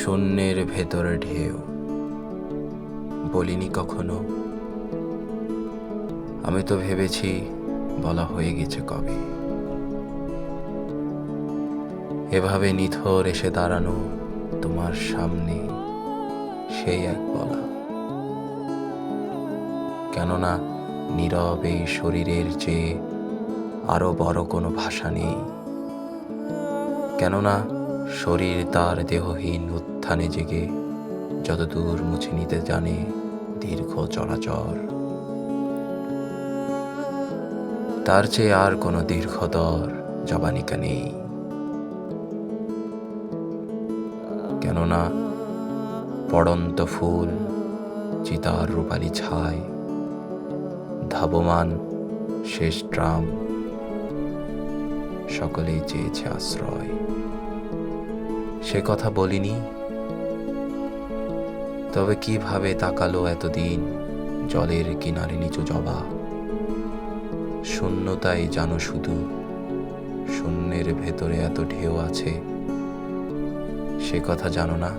শূন্যের ভেতরে ঢেউ বলিনি কখনো। আমি তো ভেবেছি বলা হয়ে গেছে কবে। এভাবে নিথর এসে দাঁড়ানো তোমার সামনে সেই এক বলা। কেননা নীরব এই শরীরের চেয়ে আরো বড় কোনো ভাষা নেই। কেননা শরীর তার দেহহীন উত্থানে জেগে যতদূর মুছে নিতে জানে দীর্ঘ চলাচর, তার চেয়ে আর কোনো দীর্ঘতর জবানিকা নেই। কেননা পড়ন্ত ফুল, চিতার রূপালি ছায়, ধাবমান শেষ ট্রাম, সকলেই চেয়েছে আশ্রয়। সে কথা বলিনি, তবে কিভাবে তাকালো এতদিন জলের কিনারে নিচু জবা। শূন্যতাই জানো শুধু, শূন্যের ভেতরে এত ঢেউ আছে, সে কথা জানো না।